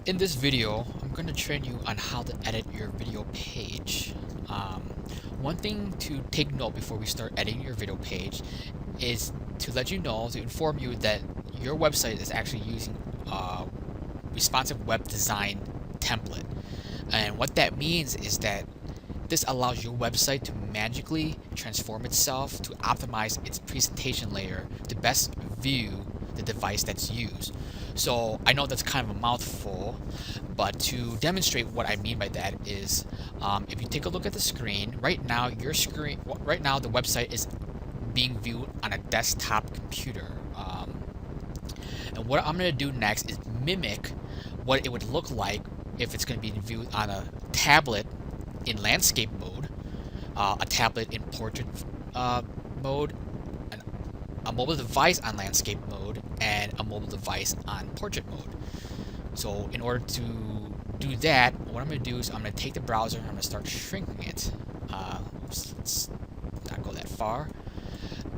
In this video, I'm going to train you on how to edit your video page. One thing to take note before we start editing your video page is to let you know, to inform you that your website is actually using a responsive web design template. And what that means is that this allows your website to magically transform itself to optimize its presentation layer to best view the device that's used. So I know that's kind of a mouthful, but to demonstrate what I mean by that is, if you take a look at the screen right now, right now the website is being viewed on a desktop computer. And what I'm going to do next is mimic what it would look like if it's going to be viewed on a tablet in landscape mode, a tablet in portrait mode, a mobile device on landscape mode, and a mobile device on portrait mode. So in order to do that, what I'm going to do is I'm going to take the browser and I'm going to start shrinking it. Let's not go that far.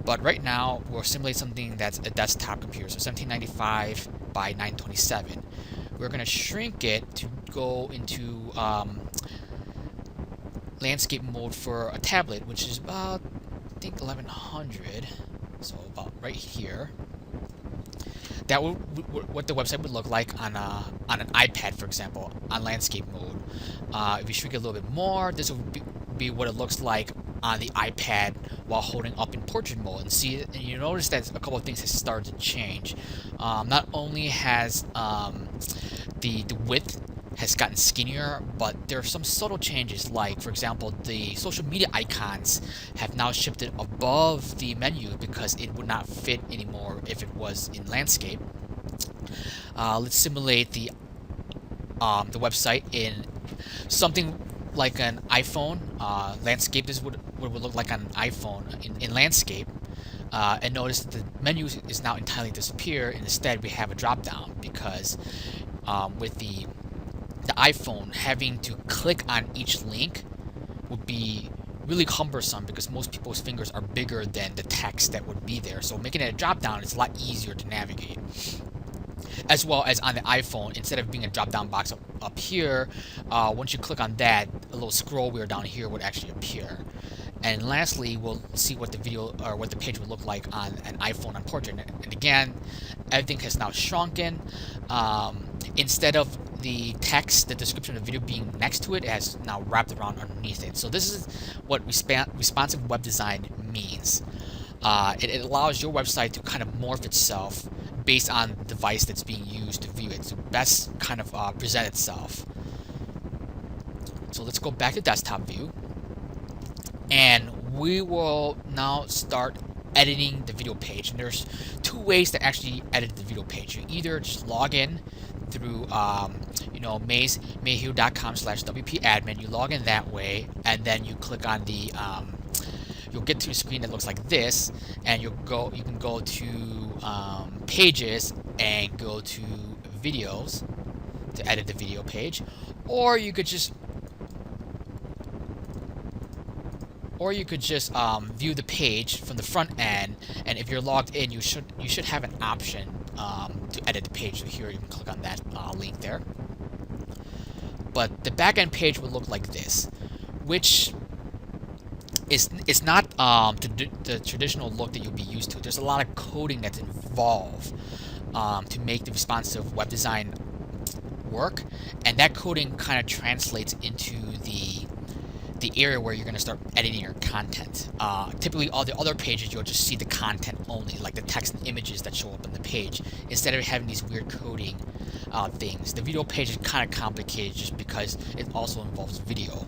But right now, we'll simulate something that's a desktop computer, so 1795 by 927. We're going to shrink it to go into landscape mode for a tablet, which is about, I think, 1100. So about right here. That would what the website would look like on an iPad, for example, on landscape mode. If you shrink it a little bit more, this would be what it looks like on the iPad while holding up in portrait mode. And you notice that a couple of things have started to change. Not only has the width has gotten skinnier, but there are some subtle changes, like, for example, the social media icons have now shifted above the menu because it would not fit anymore if it was in landscape. Let's simulate the website in something like an iPhone. Landscape is what it would look like on an iPhone in landscape. And notice that the menu is now entirely disappeared, and instead we have a drop down because with the iPhone, having to click on each link would be really cumbersome because most people's fingers are bigger than the text that would be there. So making it a drop down is a lot easier to navigate. As well as on the iPhone, instead of being a drop down box up here, once you click on that, a little scroll wheel down here would actually appear. And lastly, we'll see what the video or what the page would look like on an iPhone on portrait. And again, everything has now shrunken. Instead of the text, the description of the video being next to it, it has now wrapped around underneath it. So this is what responsive web design means. It allows your website to kind of morph itself based on the device that's being used to view it, to best kind of present itself. So let's go back to desktop view, and we will now start editing the video page. And there's two ways to actually edit the video page. You either just log in through mayhew.com/wp-admin. You log in that way, and then you click on the you'll get to a screen that looks like this, and you can go to pages and go to videos to edit the video page, or you could just view the page from the front end. And if you're logged in, you should have an option to edit the page. So here you can click on that link there. But the back end page will look like this, which it's not the traditional look that you'll be used to. There's a lot of coding that's involved to make the responsive web design work, and that coding kind of translates into the area where you're going to start editing your content. Typically, all the other pages, you'll just see the content only, like the text and images that show up on the page, instead of having these weird coding things. The video page is kind of complicated just because it also involves video.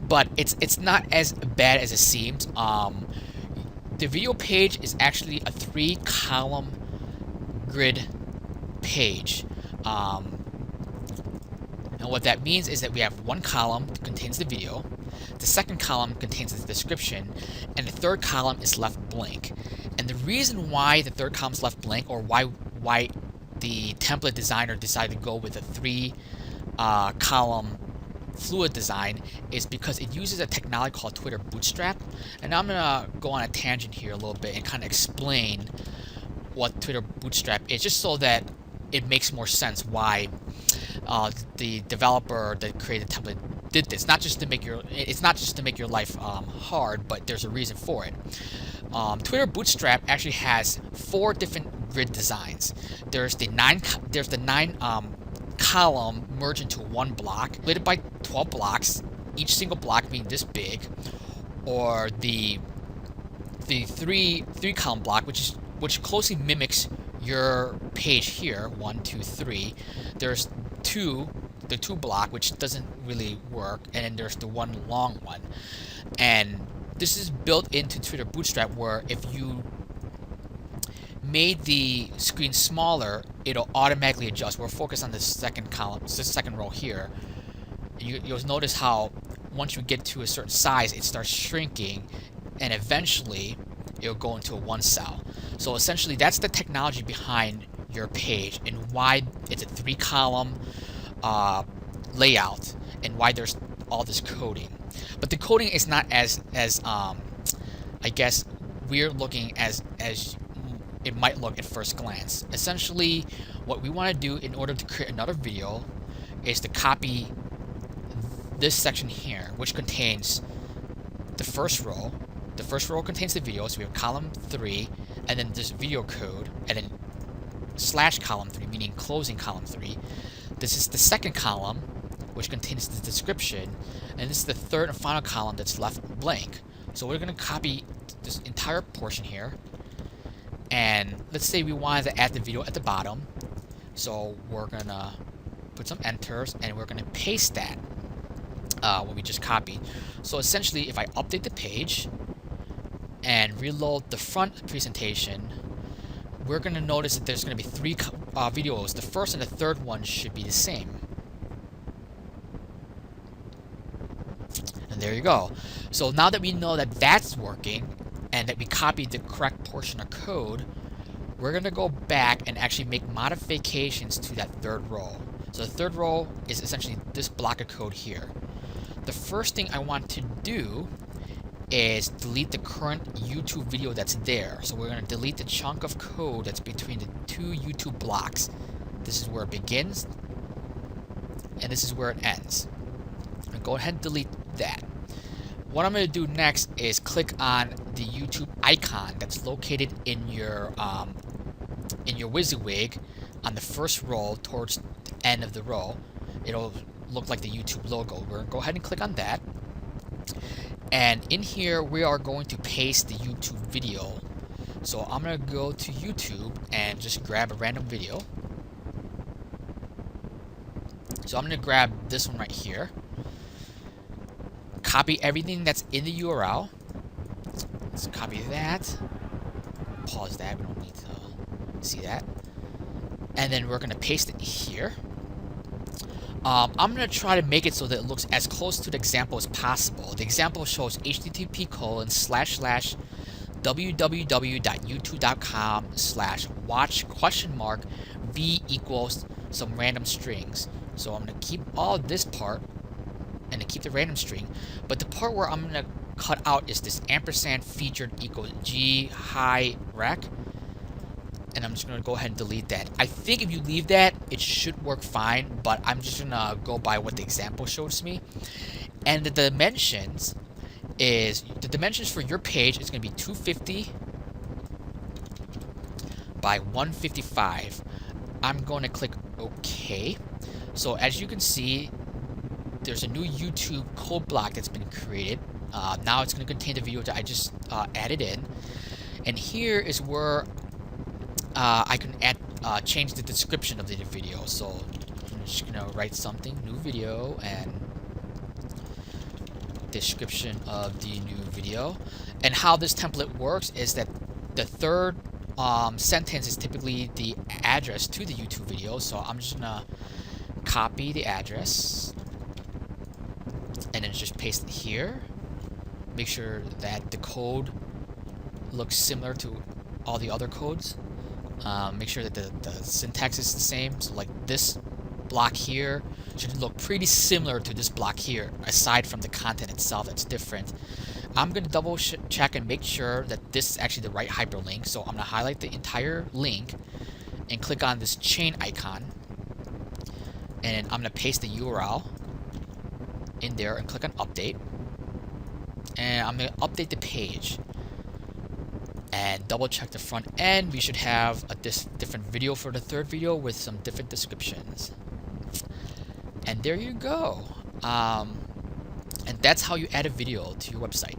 But it's not as bad as it seems. The video page is actually a 3-column grid page. And what that means is that we have one column that contains the video, the second column contains the description, and the third column is left blank. And the reason why the third column is left blank, or why the template designer decided to go with a 3-column fluid design, is because it uses a technology called Twitter Bootstrap. And I'm gonna go on a tangent here a little bit and kind of explain what Twitter Bootstrap is, just so that it makes more sense why the developer that created the template did this. It's not just to make your life hard, but there's a reason for it. Twitter Bootstrap actually has 4 different grid designs. There's the 9 column merged into one block, split by 12 blocks, each single block being this big, or the 3 column block, which closely mimics your page here. 1, 2, 3. There's the 2 block, which doesn't really work, and then there's the one long one. And this is built into Twitter Bootstrap, where if you made the screen smaller, it'll automatically adjust. We're focused on the second column, the second row here. You'll notice how once you get to a certain size, it starts shrinking, and eventually it'll go into a 1 cell. So essentially, that's the technology behind your page and why it's a 3 column layout and why there's all this coding. But the coding is not as I guess weird looking as it might look at first glance. Essentially, what we want to do in order to create another video is to copy this section here, which contains the first row. The first row contains the video, so we have column 3, and then this video code, and then slash column 3, meaning closing column 3. This is the second column, which contains the description, and this is the third and final column that's left blank. So we're going to copy this entire portion here, and let's say we wanted to add the video at the bottom, so we're going to put some enters, and we're going to paste that, what we just copied. So essentially, if I update the page and reload the front presentation, we're going to notice that there's going to be 3 videos. The first and the third one should be the same. And there you go. So now that we know that that's working and that we copied the correct portion of code, we're going to go back and actually make modifications to that third row. So the third row is essentially this block of code here. The first thing I want to do is delete the current YouTube video that's there. So we're going to delete the chunk of code that's between the 2 YouTube blocks. This is where it begins, and this is where it ends. I'm going to go ahead and delete that. What I'm going to do next is click on the YouTube icon that's located in your WYSIWYG on the first row towards the end of the row. It'll look like the YouTube logo. We're going to go ahead and click on that. And in here, we are going to paste the YouTube video. So I'm going to go to YouTube and just grab a random video. So I'm going to grab this one right here. Copy everything that's in the URL. Let's copy that. Pause that. We don't need to see that. And then we're going to paste it here. I'm going to try to make it so that it looks as close to the example as possible. The example shows http://www.youtube.com/watch?v equals some random strings. So I'm going to keep all of this part and to keep the random string. But the part where I'm going to cut out is this ampersand featured equals g high rec. And I'm just going to go ahead and delete that. I think if you leave that, it should work fine, but I'm just going to go by what the example shows me. And the dimensions for your page is going to be 250 by 155. I'm going to click OK. So as you can see, there's a new YouTube code block that's been created. Now it's going to contain the video that I just added in. And here is where I can change the description of the video. So I'm just going to write something, new video, and description of the new video. And how this template works is that the third sentence is typically the address to the YouTube video. So I'm just going to copy the address and then just paste it here. Make sure that the code looks similar to all the other codes. Make sure that the syntax is the same. So like this block here should look pretty similar to this block here, aside from the content itself that's different. I'm going to double check and make sure that this is actually the right hyperlink. So I'm going to highlight the entire link and click on this chain icon, and I'm going to paste the URL in there and click on update, and I'm going to update the page and double check the front end. We should have a different video for the third video with some different descriptions. And there you go. And that's how you add a video to your website.